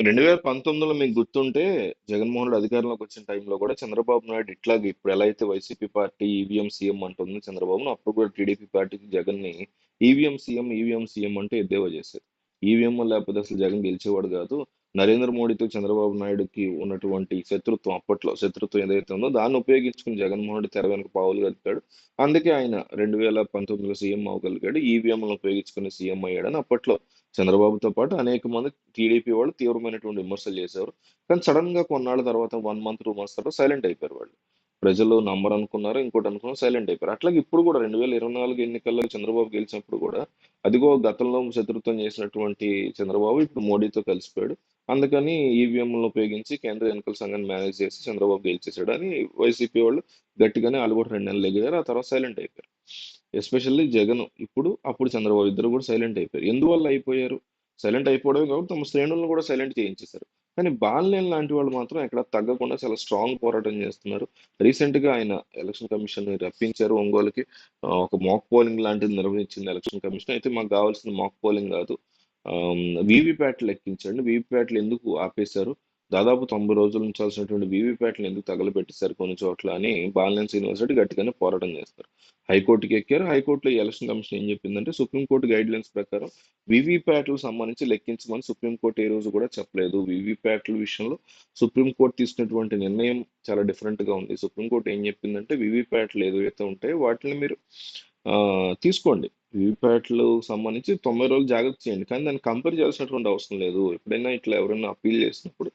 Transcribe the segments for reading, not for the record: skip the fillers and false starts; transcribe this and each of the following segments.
2019లో మీకు గుర్తుంటే జగన్మోహన్ రెడ్డి అధికారంలోకి వచ్చిన టైంలో కూడా చంద్రబాబు నాయుడు ఇట్లాగే ఇప్పుడు ఎలా అయితే వైసీపీ పార్టీ ఈవీఎం సీఎం అంటుంది చంద్రబాబును, అప్పుడు కూడా టీడీపీ పార్టీకి జగన్ని ఈవీఎం సీఎం అంటూ ఎద్దేవా చేశారు. ఈవీఎం లేకపోతే అసలు జగన్ గెలిచేవాడు కాదు. నరేంద్ర మోడీతో చంద్రబాబు నాయుడుకి ఉన్నటువంటి శత్రుత్వం, అప్పట్లో శత్రుత్వం ఏదైతే ఉందో దాన్ని ఉపయోగించుకుని జగన్మోహన్ రెడ్డి తెర వెనుక పావులు కదిపాడు. అందుకే ఆయన 2019లో సీఎం అవ్వగలిగాడు, ఈవీఎంలను ఉపయోగించుకుని సీఎం అయ్యాడని అప్పట్లో చంద్రబాబుతో పాటు అనేక మంది టీడీపీ వాళ్ళు తీవ్రమైనటువంటి విమర్శలు చేశారు. కానీ సడన్ గా కొన్నాళ్ళ తర్వాత 1 మంత్ 2 మంత్స్ తర్వాత సైలెంట్ అయిపోయారు వాళ్ళు. ప్రజలు నమ్మరు అనుకున్నారు, ఇంకోటి అనుకున్నారు, సైలెంట్ అయిపోయారు. అట్లాగే ఇప్పుడు కూడా 2024 ఎన్నికల్లో చంద్రబాబు గెలిచినప్పుడు కూడా అదిగో గతంలో శత్రుత్వం చేసినటువంటి చంద్రబాబు ఇప్పుడు మోడీతో కలిసిపోయాడు. అందుకని ఈవీఎంలను ఉపయోగించి కేంద్ర ఎన్నికల సంఘాన్ని మేనేజ్ చేసి చంద్రబాబు గెలిచేసాడు అని వైసీపీ వాళ్ళు గట్టిగానే వాళ్ళు కూడా 2 నెలలు ఎగిరారు. ఆ తర్వాత సైలెంట్ అయిపోయారు. ఎస్పెషల్లీ జగన్ ఇప్పుడు, అప్పుడు చంద్రబాబు ఇద్దరు కూడా సైలెంట్ అయిపోయారు. ఎందువల్ల అయిపోయారు? సైలెంట్ అయిపోవడమే కాబట్టి తమ శ్రేణులను కూడా సైలెంట్ చేయించేశారు. కానీ బాలినేని లాంటి వాళ్ళు మాత్రం ఎక్కడ తగ్గకుండా చాలా స్ట్రాంగ్ పోరాటం చేస్తున్నారు. రీసెంట్ గా ఆయన ఎలక్షన్ కమిషన్ రప్పించారు ఒంగోలుకి. ఒక మాక్ పోలింగ్ లాంటిది నిర్వహించింది ఎలక్షన్ కమిషన్. అయితే మాకు కావాల్సిన మాక్ పోలింగ్ కాదు, వీవీప్యాట్లు లెక్కించండి. వీవీప్యాట్లు ఎందుకు ఆపేశారు? దాదాపు 90 రోజులు ఉంచాల్సినటువంటి వీవీప్యాట్లను ఎందుకు తగలబెట్టేశారు కొన్ని చోట్ల అని బాలినేని శ్రీనివాసరెడ్డి గట్టిగానే పోరాటం చేస్తారు. హైకోర్టుకి ఎక్కారు. హైకోర్టులో ఈ ఎలక్షన్ కమిషన్ ఏం చెప్పిందంటే సుప్రీంకోర్టు గైడ్ లైన్స్ ప్రకారం వీవీప్యాట్లకు సంబంధించి లెక్కించమని సుప్రీంకోర్టు ఏ రోజు కూడా చెప్పలేదు. వీవీప్యాట్ల విషయంలో సుప్రీంకోర్టు తీసుకున్నటువంటి నిర్ణయం చాలా డిఫరెంట్ గా ఉంది. సుప్రీంకోర్టు ఏం చెప్పిందంటే వీవీప్యాట్లు ఏదైతే ఉంటాయో వాటిని మీరు తీసుకోండి. వీవీప్యాట్లు సంబంధించి 90 రోజులు జాగ్రత్త చేయండి. కానీ దాన్ని కంపేర్ చేయాల్సినటువంటి అవసరం లేదు. ఎప్పుడైనా ఇట్లా ఎవరైనా అప్పీల్ చేసినప్పుడు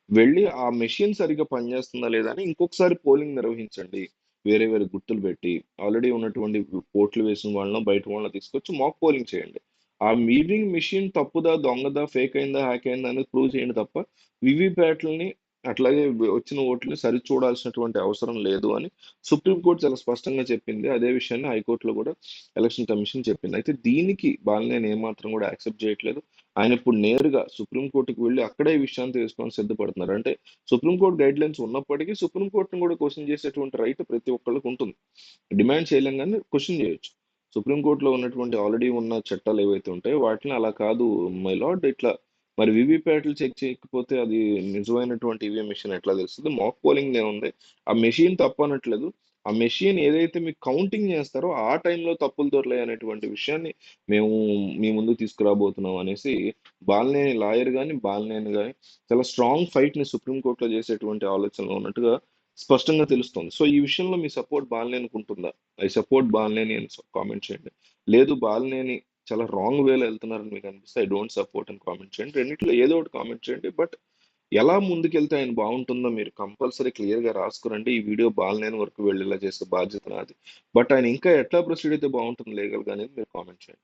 వెళ్ళి ఆ మెషిన్ సరిగ్గా పనిచేస్తుందా లేదా అని ఇంకొకసారి పోలింగ్ నిర్వహించండి. వేరే వేరే గుర్తులు పెట్టి ఆల్రెడీ ఉన్నటువంటి ఓట్లు వేసిన వాళ్ళనో బయట వాళ్ళనో తీసుకొచ్చి మాక్ పోలింగ్ చేయండి. ఆ మీటింగ్ మిషన్ తప్పుదా, దొంగదా, ఫేక్ అయిందా, హ్యాక్ అయిందా అనేది ప్రూవ్ చేయండి తప్ప వీవీప్యాట్లని అట్లాగే వచ్చిన ఓట్లని సరి చూడాల్సినటువంటి అవసరం లేదు అని సుప్రీంకోర్టు చాలా స్పష్టంగా చెప్పింది. అదే విషయాన్ని హైకోర్టులో కూడా ఎలక్షన్ కమిషన్ చెప్పింది. అయితే దీనికి బాలినేని ఏమాత్రం కూడా యాక్సెప్ట్ చేయట్లేదు. ఆయన ఇప్పుడు నేరుగా సుప్రీంకోర్టుకి వెళ్ళి అక్కడే ఈ విషయాన్ని తెలుసుకోవడానికి సిద్ధపడుతున్నారు. అంటే సుప్రీంకోర్టు గైడ్ లైన్స్ ఉన్నప్పటికీ సుప్రీంకోర్టును కూడా క్వశ్చన్ చేసేటువంటి రైట్ ప్రతి ఒక్కళ్ళకి ఉంటుంది. డిమాండ్ చేయలేం కానీ క్వశ్చన్ చేయొచ్చు. సుప్రీంకోర్టులో ఉన్నటువంటి ఆల్రెడీ ఉన్న చట్టాలు ఏవైతే ఉంటాయో వాటిని అలా కాదు మై లార్డ్ ఇట్లా మరి వీవీప్యాట్లు చెక్ చేయకపోతే అది నిజమైనటువంటి ఈవీఎం మెషిన్ ఎట్లా తెలుస్తుంది? మాక్ పోలింగ్ ఏముంది? ఆ మెషిన్ తప్పు అనట్లేదు. ఆ మెషిన్ ఏదైతే మీకు కౌంటింగ్ చేస్తారో ఆ టైంలో తప్పులు దొరలాయి అనేటువంటి విషయాన్ని మేము మీ ముందుకు తీసుకురాబోతున్నాం అనేసి బాలినేని లాయర్ గాని, బాలినేని గాని చాలా స్ట్రాంగ్ ఫైట్ ని సుప్రీంకోర్టులో చేసేటువంటి ఆలోచనలో ఉన్నట్టుగా స్పష్టంగా తెలుస్తుంది. సో ఈ విషయంలో మీ సపోర్ట్ బాలినేనికి ఉంటుందా? ఐ సపోర్ట్ బాలినేని అని కామెంట్ చేయండి. లేదు బాలినేని చాలా రాంగ్ వేలో వెళ్తున్నారని మీకు అనిపిస్తే ఐ డోంట్ సపోర్ట్ అని కామెంట్ చేయండి. రెండిట్లో ఏదో ఒకటి కామెంట్ చేయండి. బట్ ఎలా ముందుకెళ్తే ఆయన బాగుంటుందో మీరు కంపల్సరీ క్లియర్ గా రాసుకురండి. ఈ వీడియో బాలినేని వరకు వెళ్ళేలా చేసే బాధ్యత నాది. బట్ ఆయన ఇంకా ఎట్లా ప్రొసీడ్ అయితే బాగుంటుంది లీగల్ గా అనేది మీరు కామెంట్ చేయండి.